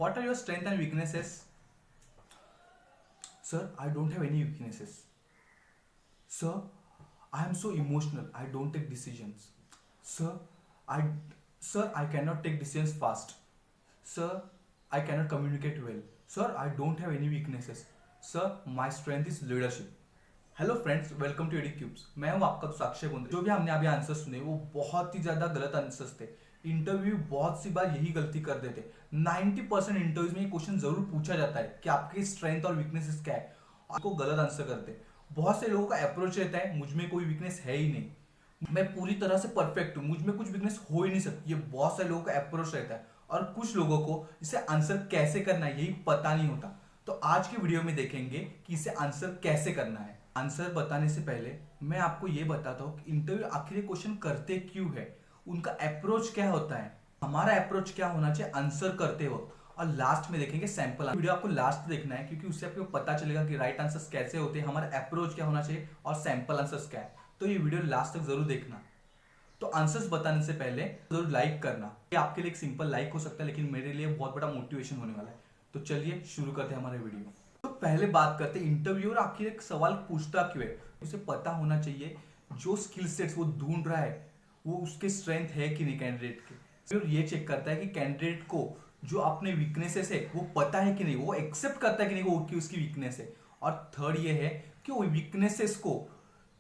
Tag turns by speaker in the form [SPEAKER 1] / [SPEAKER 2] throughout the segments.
[SPEAKER 1] What are your strengths and weaknesses? Sir, I don't have any weaknesses. Sir, I am so emotional. I don't take decisions. Sir, I I cannot take decisions fast. Sir, I cannot communicate well. Sir, I don't have any weaknesses. Sir, my strength is leadership. Hello friends, welcome to Edicubes. मैं हूं आपका साक्षी बुंदे। जो भी हमने अभी answer सुने वो बहुत ही ज्यादा गलत आंसर्स थे। इंटरव्यू बहुत सी बार यही गलती कर देते। 90% इंटरव्यूज में ये क्वेश्चन जरूर पूछा जाता है कि आपकी स्ट्रेंथ और वीकनेसेस क्या है। आपको गलत आंसर करते। बहुत से लोगों का अप्रोच रहता है मुझ में कोई वीकनेस है ही नहीं, मैं पूरी तरह से परफेक्ट हूं, मुझ में कुछ वीकनेस हो ही नहीं सकती। ये बहुत सारे लोगों का अप्रोच रहता है और कुछ लोगों को इसे आंसर कैसे करना है यही पता नहीं होता। तो आज की वीडियो में देखेंगे कि इसे आंसर कैसे करना है। आंसर बताने से पहले मैं आपको यह बताता हूं कि इंटरव्यू आखिर ये क्वेश्चन करते क्यों है, उनका अप्रोच क्या होता है, हमारा अप्रोच क्या होना चाहिए आंसर करते हो। और लास्ट में देखेंगे सैंपल। वीडियो आपको लास्ट देखना है क्योंकि उससे आपको पता चलेगा कि राइट आंसर्स कैसे होते हैं, हमारा अप्रोच क्या होना चाहिए और सैंपल आंसर्स क्या है। तो ये वीडियो लास्ट तक जरूर देखना। तो आंसर्स बताने से पहले जरूर लाइक करना। ये आपके लिए एक सिंपल लाइक हो सकता है लेकिन मेरे लिए बहुत बड़ा मोटिवेशन होने वाला है। तो चलिए शुरू करते हैं हमारे वीडियो। तो पहले बात करते हैं इंटरव्यूअर आखिर एक सवाल पूछता क्यों है। उसे पता होना चाहिए जो स्किल सेट्स वो ढूंढ रहा है वो उसके स्ट्रेंथ है कि नहीं कैंडिडेट के। और ये चेक करता है कि कैंडिडेट को जो अपने वीकनेसेस है वो पता है कि नहीं, वो एक्सेप्ट करता है कि नहीं वो कि उसकी वीकनेस है। और थर्ड ये है कि वो वीकनेसेस को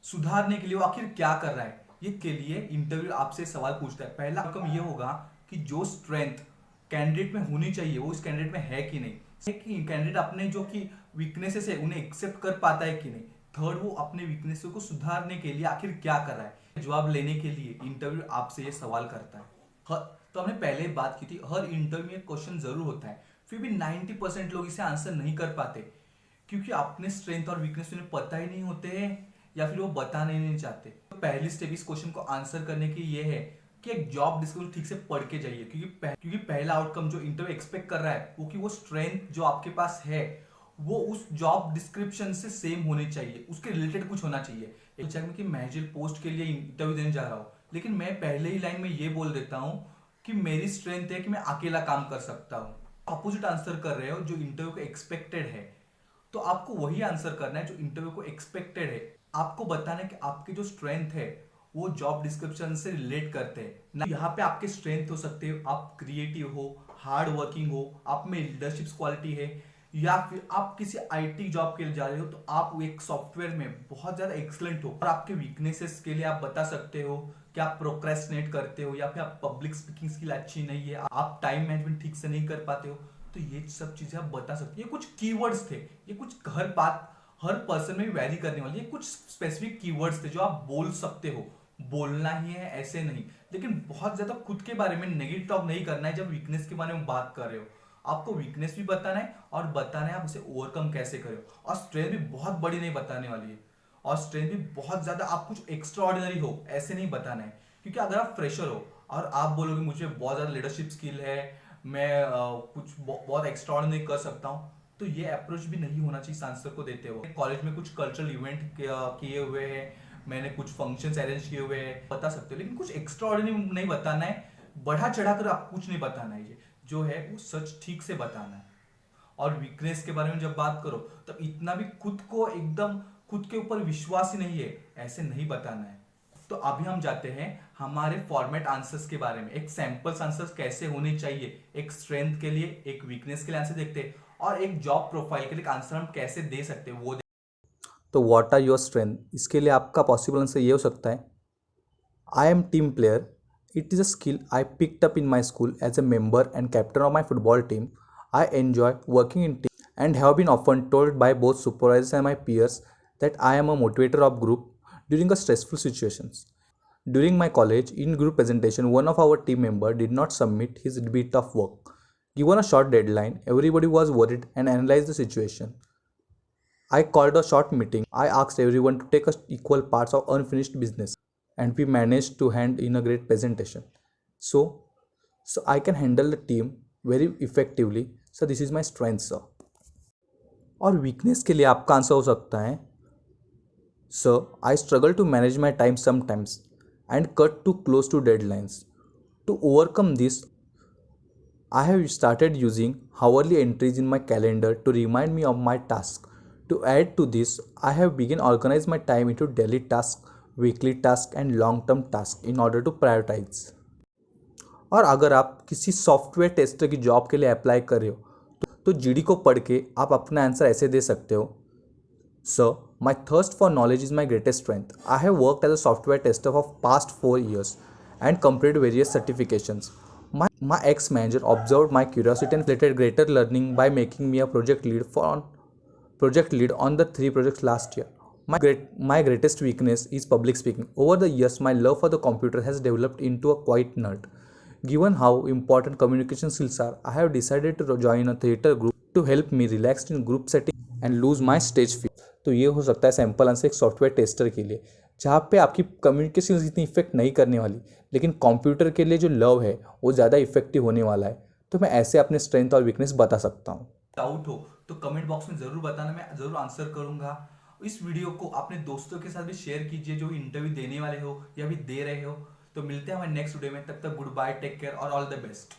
[SPEAKER 1] सुधारने के लिए वो आखिर क्या कर रहा है। ये के लिए इंटरव्यू आपसे सवाल पूछता है। पहला आउटकम ये होगा कि जो स्ट्रेंथ कैंडिडेट में होनी चाहिए वो इस कैंडिडेट में है कि नहीं, कि कैंडिडेट अपने जो कि वीकनेसेस है उन्हें एक्सेप्ट कर पाता है कि नहीं। थर्ड, वो अपने वीकनेस को सुधारने के लिए आखिर क्या कर रहा है। जवाब लेने के लिए इंटरव्यू आपसे ये सवाल करता है। तो हमने पहले ही बात की थी, हर इंटरव्यू में क्वेश्चन जरूर होता है, फिर भी 90% लोग इसे आंसर नहीं कर पाते क्योंकि अपने स्ट्रेंथ और वीकनेस उन्हें पता ही नहीं होते हैं या फिर वो बताने नहीं चाहते। तो पहली स्टेप इस क्वेश्चन को आंसर करने की ये है कि एक जॉब डिस्क्रिप्शन ठीक से पढ़ के जाइए क्योंकि पहला आउटकम जो इंटरव्यू एक्सपेक्ट कर रहा है वो कि वो स्ट्रेंथ जो आपके पास है वो उस जॉब डिस्क्रिप्शन से सेम होनी चाहिए, उसके रिलेटेड कुछ होना चाहिए। एक कि मैनेजर पोस्ट के लिए इंटरव्यू देने जा रहा हूँ लेकिन मैं पहले ही लाइन में ये बोल देता हूँ कि मेरी स्ट्रेंथ है कि मैं अकेला काम कर सकता हूँ। अपोजिट आंसर कर रहे हो जो इंटरव्यू को एक्सपेक्टेड है, तो आपको वही आंसर करना है जो इंटरव्यू को एक्सपेक्टेड है। आपको बताना है कि आपकी जो स्ट्रेंथ है वो जॉब डिस्क्रिप्शन से रिलेट करते हैं ना। यहाँ पे आपके स्ट्रेंथ हो सकते हो आप क्रिएटिव हो, हार्ड वर्किंग हो, आप में लीडरशिप क्वालिटी है, या फिर आप किसी आईटी जॉब के लिए जा रहे हो तो आप एक सॉफ्टवेयर में बहुत ज्यादा एक्सलेंट हो। और आपके वीकनेसेस के लिए आप बता सकते हो कि आप प्रोक्रेस्टिनेट करते हो या फिर आप पब्लिक स्पीकिंग स्किल अच्छी नहीं है, आप टाइम मैनेजमेंट ठीक से नहीं कर पाते हो। तो ये सब चीजें आप बता सकते हो। ये कुछ कीवर्ड्स थे, ये कुछ हर बात हर पर्सन में भी वैरी करने वाली है। कुछ स्पेसिफिक कीवर्ड्स थे जो आप बोल सकते हो, बोलना ही है ऐसे नहीं। लेकिन बहुत ज्यादा खुद के बारे में नेगेटिव टॉक नहीं करना है जब वीकनेस के बारे में बात कर रहे हो। आपको वीकनेस भी बताना है और बताना है आप उसे ओवरकम कैसे करो। और स्ट्रेंथ भी बहुत बड़ी नहीं बताने वाली है और स्ट्रेंथ भी बहुत ज्यादा आप कुछ एक्स्ट्रा ऑर्डिनरी हो ऐसे नहीं बताना है। क्योंकि अगर आप फ्रेशर हो और आप बोलोगे मुझे बहुत ज्यादा लीडरशिप स्किल है, मैं कुछ बहुत एक्स्ट्रा ऑर्डिनरी कर सकता हूँ, तो ये अप्रोच भी नहीं होना चाहिए इस आंसर को देते हो। कॉलेज में कुछ कल्चरल इवेंट किए हुए हैं, मैंने कुछ फंक्शंस अरेंज किए हुए हैं, बता सकते हो, लेकिन कुछ एक्स्ट्रा ऑर्डिनरी नहीं बताना है। बढ़ा चढ़ाकर आप कुछ नहीं बताना है। ये जो है वो सच ठीक से बताना है। और वीकनेस के बारे में जब बात करो तब इतना भी खुद को एकदम खुद के ऊपर विश्वास ही नहीं है ऐसे नहीं बताना है। तो अभी हम जाते हैं हमारे फॉर्मेट आंसर्स के बारे में। एक सैंपल्स आंसर्स कैसे होने चाहिए, एक स्ट्रेंथ के लिए, एक वीकनेस के लिए आंसर देखते हैं और एक जॉब प्रोफाइल के लिए आंसर हम कैसे दे सकते हैं वो।
[SPEAKER 2] तो व्हाट आर योर स्ट्रेंथ, इसके लिए आपका पॉसिबल आंसर ये हो सकता है I am team player, it is a skill I picked up in my school as a member and captain of my football team. I enjoy working in team and have been often told by both supervisors and my peers that I am a motivator of group during a stressful situations. During my college in group presentation, one of our team member did not submit his bit of work. Given a short deadline, everybody was worried and analyzed the situation. I called a short meeting. I asked everyone to take equal parts of unfinished business, and we managed to hand in a great presentation. So, so I can handle the team very effectively. So this is my strength, sir. और weakness के लिए आपका answer हो सकता है sir I struggle to manage my time sometimes and cut too close to deadlines. To overcome this I have started using hourly entries in my calendar to remind me of my tasks. To add to this, I have begun organize my time into daily tasks, weekly tasks and long-term tasks in order to prioritize. और अगर आप किसी software tester की job के लिए apply कर रहे हो तो जीडी को पढ़ के आप अपना आंसर ऐसे दे सकते हो. Sir, my thirst for knowledge is my greatest strength. I have worked as a software tester for past 4 years and completed various certifications. My ex-manager observed my curiosity and facilitated greater learning by making me a project lead on the 3 projects last year. My greatest weakness is public speaking. Over the years, my love for the computer has developed into a quiet nerd. Given how important communication skills are, I have decided to join a theater group to help me relax in group setting and lose my stage fear. तो ये हो सकता है sample answer एक software tester के लिए, जहाँ पे आपकी कम्युनिकेशन इतनी इफेक्ट नहीं करने वाली, लेकिन कंप्यूटर के लिए जो लव है वो ज़्यादा इफेक्टिव होने वाला है. तो मैं ऐसे अपने स्ट्रेंथ और वीकनेस बता सकता हूँ.
[SPEAKER 1] डाउट हो तो कमेंट बॉक्स में ज़रूर बताना, मैं ज़रूर आंसर करूंगा. इस वीडियो को अपने दोस्तों के साथ भी शेयर कीजिए जो इंटरव्यू देने वाले हो या भी दे रहे हो. तो मिलते हैं हमारे नेक्स्ट वीडियो में, तब तक गुड बाय, टेक केयर और ऑल द बेस्ट.